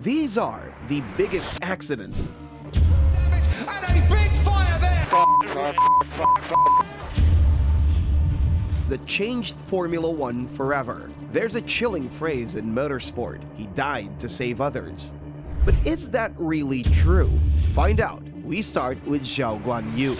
These are the biggest accidents And a big fire there! that changed Formula One forever. There's a chilling phrase in motorsport: he died to save others. But is that really true? To find out, we start with Xiao Guan Yu.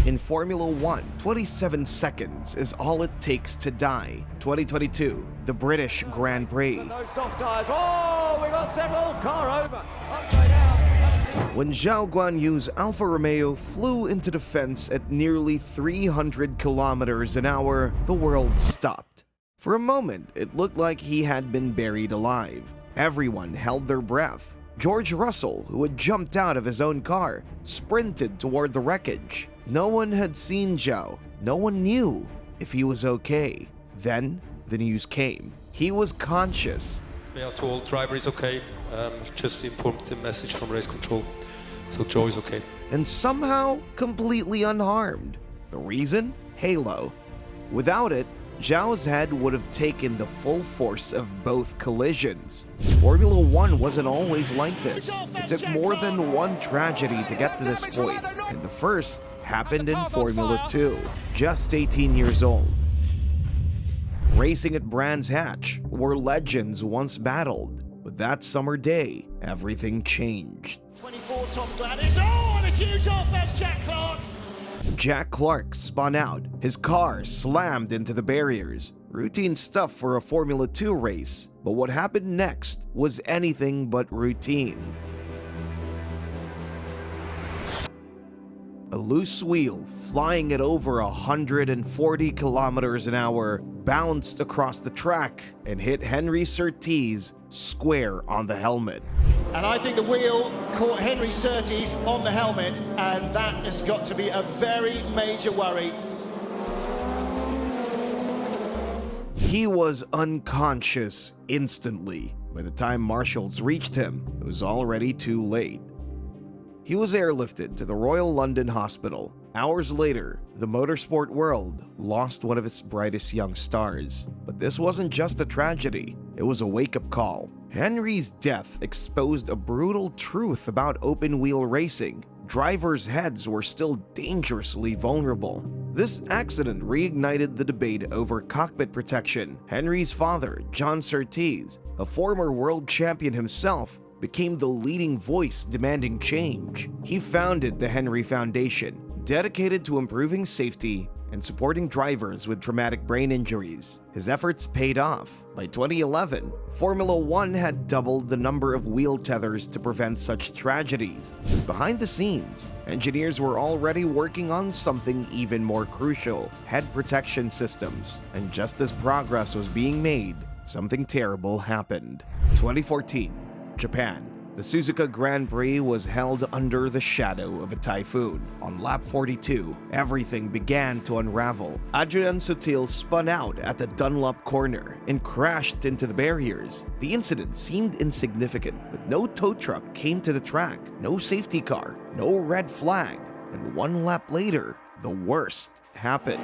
In Formula One, 27 seconds is all it takes to die. 2022, the British Grand Prix. Those soft tires. Oh, we got several. Car over. Upside down. When Xiao Guan Yu's Alfa Romeo flew into the fence at nearly 300 kilometers an hour, the world stopped. For a moment, it looked like he had been buried alive. Everyone held their breath. George Russell, who had jumped out of his own car, sprinted toward the wreckage. No one had seen Xiao. No one knew if he was okay. Then, the news came. He was conscious. We are told driver is okay. Just informed the message from race control. So Joe is okay. And somehow completely unharmed. The reason? Halo. Without it, Zhao's head would have taken the full force of both collisions. Formula One wasn't always like this. It took more than one tragedy to get to this point, and the first happened in Formula 2, just 18 years old. Racing at Brands Hatch, where legends once battled. But that summer day, everything changed. 24 Tom Gladys. Oh, and a huge off. That's Jack Clark. Jack Clark spun out. His car slammed into the barriers. Routine stuff for a Formula 2 race. But what happened next was anything but routine. A loose wheel flying at over 140 kilometers an hour bounced across the track and hit Henry Surtees square on the helmet. And I think the wheel caught Henry Surtees on the helmet, and that has got to be a very major worry. He was unconscious instantly. By the time marshals reached him, it was already too late. He was airlifted to the Royal London Hospital. Hours later, the motorsport world lost one of its brightest young stars. But this wasn't just a tragedy, it was a wake-up call. Henry's death exposed a brutal truth about open-wheel racing. Drivers' heads were still dangerously vulnerable. This accident reignited the debate over cockpit protection. Henry's father, John Surtees, a former world champion himself, became the leading voice demanding change. He founded the Henry Foundation, dedicated to improving safety and supporting drivers with traumatic brain injuries. His efforts paid off. By 2011, Formula One had doubled the number of wheel tethers to prevent such tragedies. Behind the scenes, engineers were already working on something even more crucial: head protection systems. And just as progress was being made, something terrible happened. 2014, Japan. The Suzuka Grand Prix was held under the shadow of a typhoon. On lap 42, everything began to unravel. Adrian Sutil spun out at the Dunlop corner and crashed into the barriers. The incident seemed insignificant, but no tow truck came to the track, no safety car, no red flag. And one lap later, the worst happened.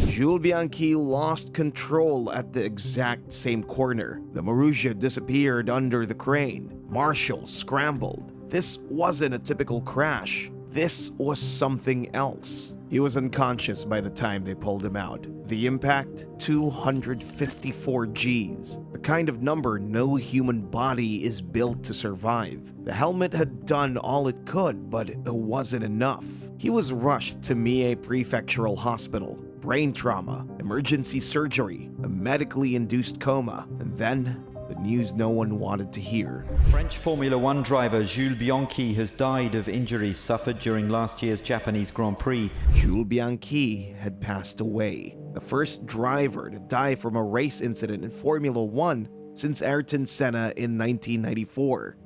Jules Bianchi lost control at the exact same corner. The Marussia disappeared under the crane. Marshall scrambled. This wasn't a typical crash. This was something else. He was unconscious by the time they pulled him out. The impact? 254 Gs. The kind of number no human body is built to survive. The helmet had done all it could, but it wasn't enough. He was rushed to Mie Prefectural Hospital. Brain trauma, emergency surgery, a medically induced coma, and then the news no one wanted to hear. French Formula One driver Jules Bianchi has died of injuries suffered during last year's Japanese Grand Prix. Jules Bianchi had passed away, the first driver to die from a race incident in Formula One since Ayrton Senna in 1994.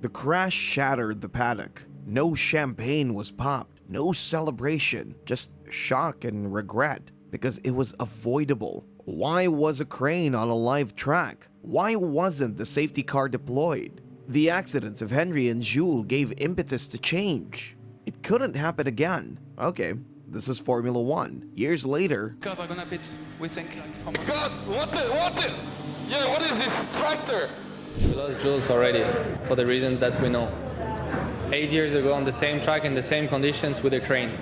The crash shattered the paddock. No champagne was popped. No celebration, just shock and regret, because it was avoidable. Why was a crane on a live track? Why wasn't the safety car deployed? The accidents of Henry and Jules gave impetus to change. It couldn't happen again. Okay, this is Formula One. Years later, God, I'm gonna bit, we think. Oh my God, what is this tractor? We lost Jules already, for the reasons that we know. 8 years ago on the same track in the same conditions with a crane.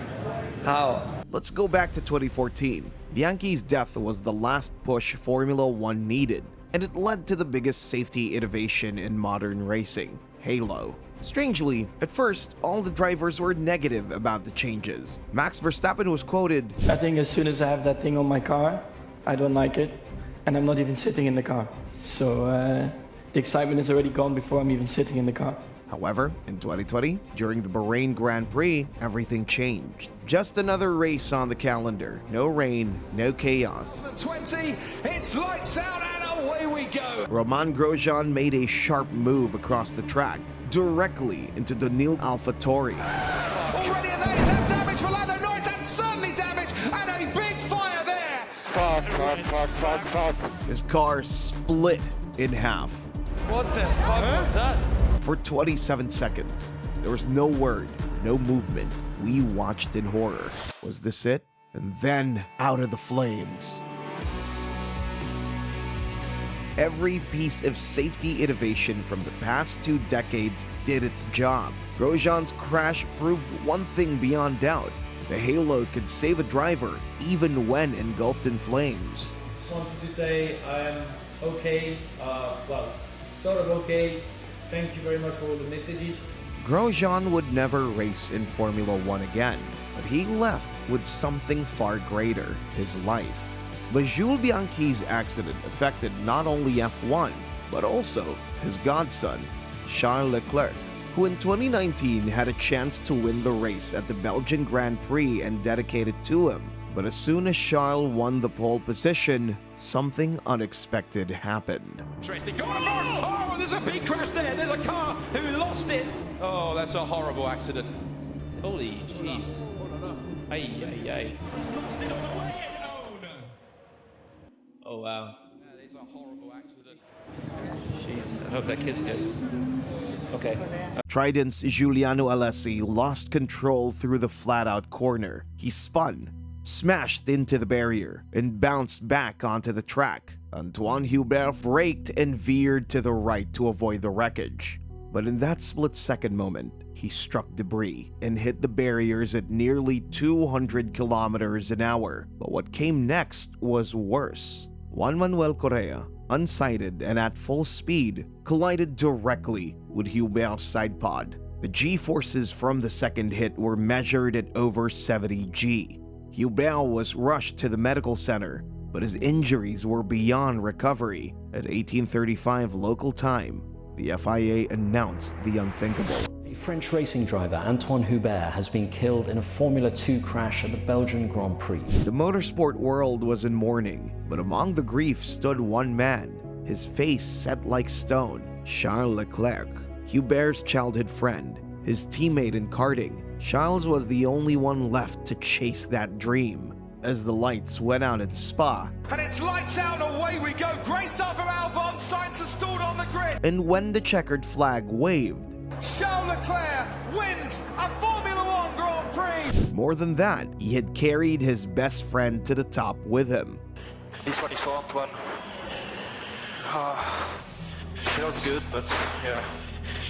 How? let's go back to 2014. Bianchi's death was the last push Formula One needed, and it led to the biggest safety innovation in modern racing, Halo. Strangely, at first, all the drivers were negative about the changes. Max Verstappen was quoted, "I think as soon as I have that thing on my car, I don't like it, and I'm not even sitting in the car. So the excitement is already gone before I'm even sitting in the car." However, in 2020, during the Bahrain Grand Prix, everything changed. Just another race on the calendar. No rain, no chaos. 20, it's lights out and away we go. Romain Grosjean made a sharp move across the track, directly into Daniil AlphaTauri. Already and is that damage for Lando Norris? That's certainly damage and a big fire there. Fuck. His car split in half. What the fuck was that? For 27 seconds, there was no word, no movement. We watched in horror. Was this it? And then, out of the flames. Every piece of safety innovation from the past 2 decades did its job. Grosjean's crash proved one thing beyond doubt. The Halo could save a driver even when engulfed in flames. Just wanted to say I'm okay, sort of okay. Thank you very much for all the messages. Grosjean would never race in Formula One again, but he left with something far greater, his life. But Jules Bianchi's accident affected not only F1, but also his godson, Charles Leclerc, who in 2019 had a chance to win the race at the Belgian Grand Prix and dedicate it to him. But as soon as Charles won the pole position, something unexpected happened. Interesting. Go on, oh, there's a big crash there. There's a car who lost it. Oh, that's a horrible accident. Holy jeez. Ay. Oh wow. That is a horrible accident. Jeez, I hope that kid's good. Okay. Trident's Giuliano Alessi lost control through the flat-out corner. He spun, smashed into the barrier, and bounced back onto the track. Antoine Hubar braked and veered to the right to avoid the wreckage. But in that split-second moment, he struck debris and hit the barriers at nearly 200 kilometers an hour. But what came next was worse. Juan Manuel Correa, unsighted and at full speed, collided directly with Hubar's side pod. The G-forces from the second hit were measured at over 70 G. Hubar was rushed to the medical center, but his injuries were beyond recovery. At 1835 local time, the FIA announced the unthinkable. A French racing driver, Antoine Hubar, has been killed in a Formula 2 crash at the Belgian Grand Prix. The motorsport world was in mourning, but among the grief stood one man, his face set like stone, Charles Leclerc, Hubar's childhood friend, his teammate in karting. Charles was the only one left to chase that dream. As the lights went out in Spa, And it's lights out and away we go. Great start from Albon. Sainz installed on the grid. and when the checkered flag waved, Charles Leclerc wins a Formula One Grand Prix. more than that, he had carried his best friend to the top with him. This one is for Antoine. Feels good, but yeah,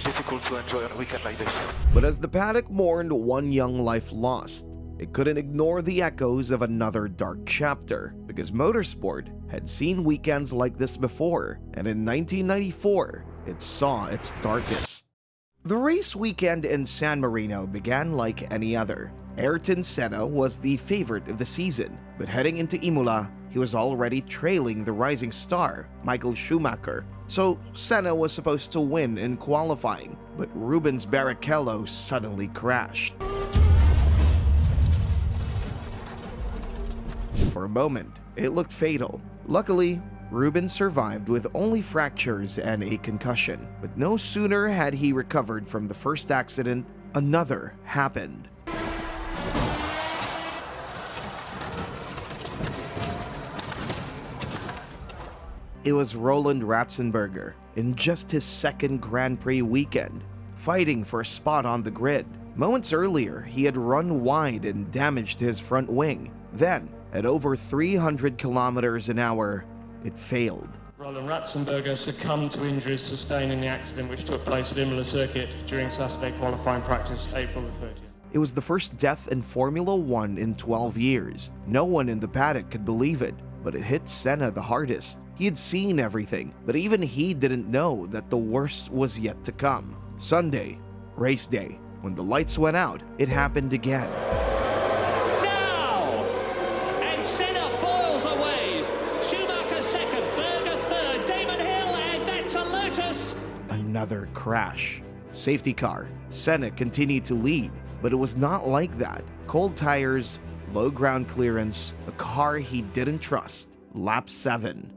difficult to enjoy on a weekend like this. But as the paddock mourned one young life lost, it couldn't ignore the echoes of another dark chapter, because motorsport had seen weekends like this before, and in 1994, it saw its darkest. The race weekend in San Marino began like any other. Ayrton Senna was the favorite of the season, but heading into Imola, he was already trailing the rising star, Michael Schumacher. So Senna was supposed to win in qualifying, but Rubens Barrichello suddenly crashed. For a moment, it looked fatal. Luckily, Rubens survived with only fractures and a concussion. But no sooner had he recovered from the first accident, another happened. It was Roland Ratzenberger, in just his second Grand Prix weekend, fighting for a spot on the grid. Moments earlier, he had run wide and damaged his front wing. Then, at over 300 kilometers an hour, it failed. Roland Ratzenberger succumbed to injuries sustained in the accident which took place at Imola Circuit during Saturday qualifying practice, April the 30th. It was the first death in Formula One in 12 years. No one in the paddock could believe it, but it hit Senna the hardest. He had seen everything, but even he didn't know that the worst was yet to come. Sunday, race day. When the lights went out, it happened again. Now! And Senna boils away. Schumacher second, Berger third, Damon Hill, and that's a Lotus. Another crash. Safety car. Senna continued to lead, but it was not like that. Cold tires, low ground clearance, a car he didn't trust. Lap 7.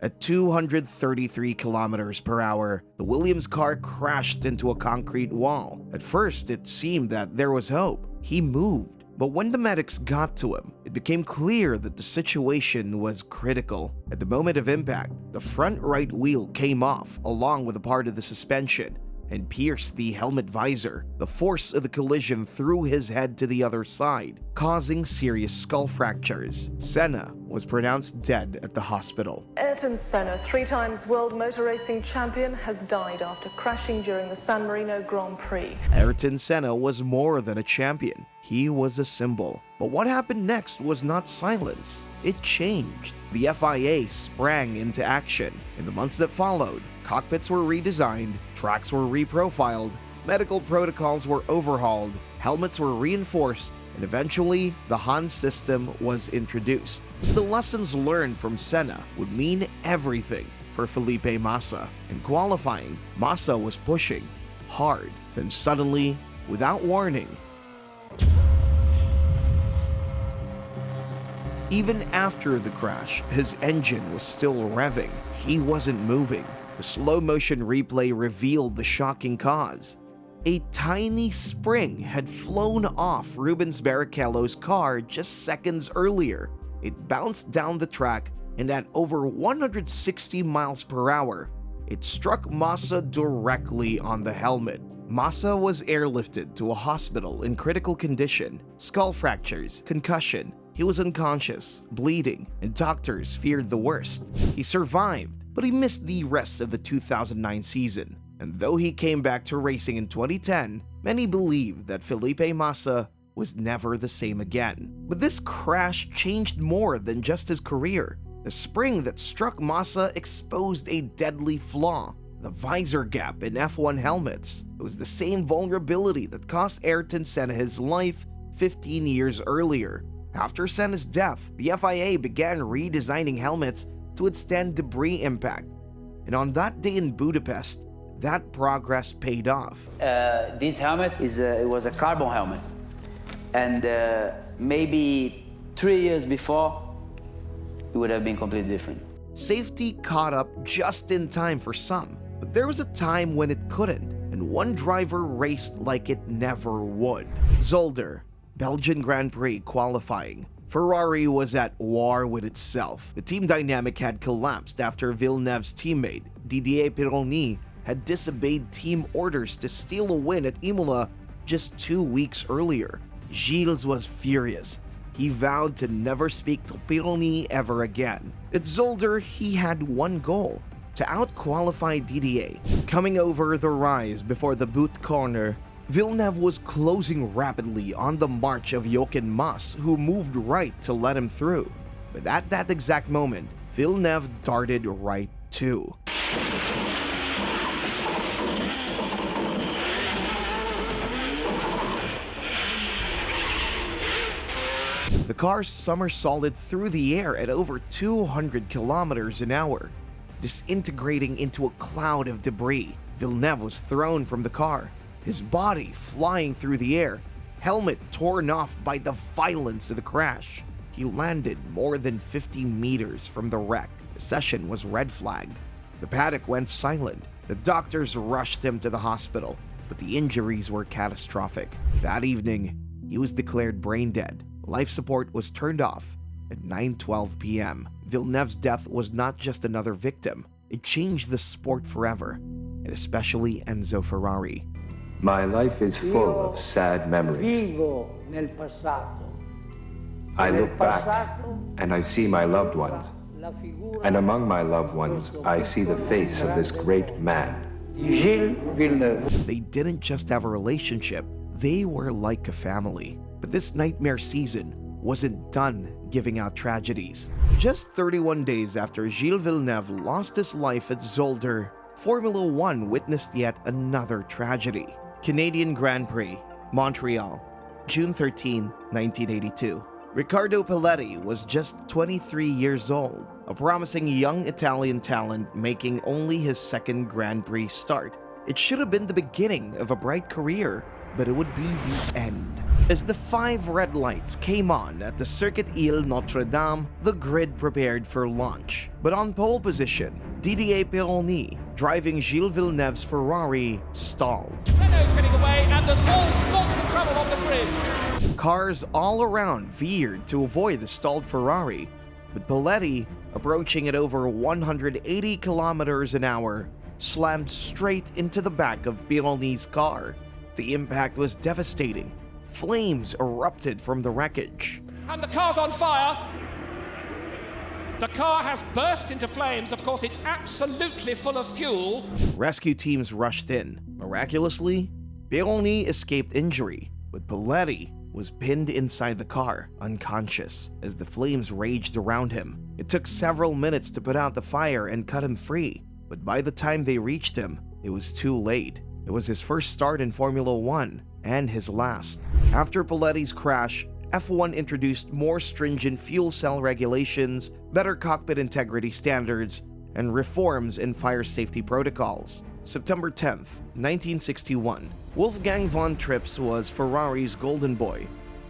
At 233 kilometers per hour, the Williams car crashed into a concrete wall. At first, it seemed that there was hope. He moved. But when the medics got to him, it became clear that the situation was critical. At the moment of impact, the front right wheel came off along with a part of the suspension and pierced the helmet visor. The force of the collision threw his head to the other side, causing serious skull fractures. Senna was pronounced dead at the hospital. Ayrton Senna, 3 times world motor racing champion, has died after crashing during the San Marino Grand Prix. Ayrton Senna was more than a champion. He was a symbol. But what happened next was not silence. It changed. The FIA sprang into action. In the months that followed, cockpits were redesigned, tracks were reprofiled, medical protocols were overhauled, helmets were reinforced, and eventually the Hans system was introduced. The lessons learned from Senna would mean everything for Felipe Massa. In qualifying, Massa was pushing hard, then suddenly, without warning, even after the crash, his engine was still revving. He wasn't moving. The slow-motion replay revealed the shocking cause. A tiny spring had flown off Rubens Barrichello's car just seconds earlier. It bounced down the track, and at over 160 miles per hour, it struck Massa directly on the helmet. Massa was airlifted to a hospital in critical condition, skull fractures, concussion. He was unconscious, bleeding, and doctors feared the worst. He survived, but he missed the rest of the 2009 season. And though he came back to racing in 2010, many believe that Felipe Massa was never the same again. But this crash changed more than just his career. The spring that struck Massa exposed a deadly flaw: the visor gap in F1 helmets. It was the same vulnerability that cost Ayrton Senna his life 15 years earlier. After Senna's death, the FIA began redesigning helmets to withstand debris impact. And on that day in Budapest, that progress paid off. This helmet it was a carbon helmet. And maybe 3 years before, it would have been completely different. Safety caught up just in time for some, but there was a time when it couldn't, and one driver raced like it never would. Zolder, Belgian Grand Prix qualifying. Ferrari was at war with itself. The team dynamic had collapsed after Villeneuve's teammate, Didier Pironi, had disobeyed team orders to steal a win at Imola just 2 weeks earlier. Gilles was furious. He vowed to never speak to Pironi ever again. At Zolder, he had one goal: to out-qualify Didier. Coming over the rise before the boot corner, Villeneuve was closing rapidly on the march of Jochen Mass, who moved right to let him through. But at that exact moment, Villeneuve darted right too. The car somersaulted through the air at over 200 kilometers an hour, disintegrating into a cloud of debris. Villeneuve was thrown from the car, his body flying through the air, helmet torn off by the violence of the crash. He landed more than 50 meters from the wreck. The session was red flagged. The paddock went silent. The doctors rushed him to the hospital, but the injuries were catastrophic. That evening, he was declared brain dead. Life support was turned off at 9:12 p.m. Villeneuve's death was not just another victim. It changed the sport forever, and especially Enzo Ferrari. My life is full of sad memories. I look back and I see my loved ones. And among my loved ones, I see the face of this great man. Gilles Villeneuve. They didn't just have a relationship, they were like a family. But this nightmare season wasn't done giving out tragedies. Just 31 days after Gilles Villeneuve lost his life at Zolder, Formula One witnessed yet another tragedy. Canadian Grand Prix, Montreal, June 13, 1982. Riccardo Pelletti was just 23 years old, a promising young Italian talent making only his second Grand Prix start. It should have been the beginning of a bright career, but it would be the end. As the 5 red lights came on at the Circuit Ile Notre Dame, the grid prepared for launch. But on pole position, Didier Pironi, driving Gilles Villeneuve's Ferrari, stalled. Renault's getting away, and there's all sorts of trouble on the grid. Cars all around veered to avoid the stalled Ferrari, but Pelletti, approaching at over 180 kilometers an hour, slammed straight into the back of Pironi's car. The impact was devastating. Flames erupted from the wreckage. And the car's on fire. The car has burst into flames. Of course, it's absolutely full of fuel. Rescue teams rushed in. Miraculously, Pironi escaped injury, but Pelletti was pinned inside the car, unconscious, as the flames raged around him. It took several minutes to put out the fire and cut him free, but by the time they reached him, it was too late. It was his first start in Formula One, and his last. After Pelletti's crash, F1 introduced more stringent fuel cell regulations, better cockpit integrity standards, and reforms in fire safety protocols. September 10th, 1961, Wolfgang von Trips was Ferrari's golden boy,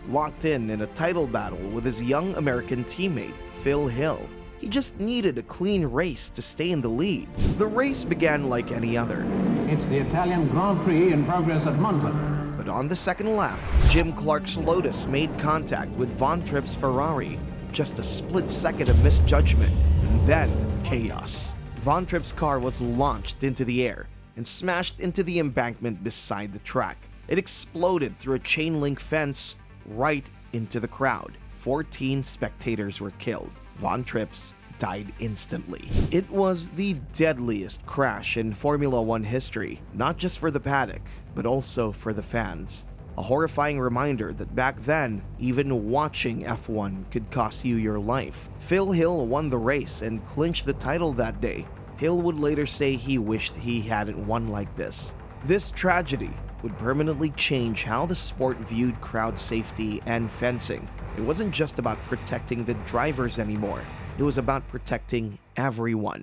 locked in a title battle with his young American teammate, Phil Hill. He just needed a clean race to stay in the lead. The race began like any other. It's the Italian Grand Prix in progress at Monza. But on the second lap, Jim Clark's Lotus made contact with Von Trips' Ferrari. Just a split second of misjudgment, and then chaos. Von Trips' car was launched into the air and smashed into the embankment beside the track. It exploded through a chain link fence right into the crowd. 14 spectators were killed. Von Trips died instantly. It was the deadliest crash in Formula One history, not just for the paddock, but also for the fans. A horrifying reminder that back then, even watching F1 could cost you your life. Phil Hill won the race and clinched the title that day. Hill would later say he wished he hadn't won like this. This tragedy would permanently change how the sport viewed crowd safety and fencing. It wasn't just about protecting the drivers anymore. It was about protecting everyone.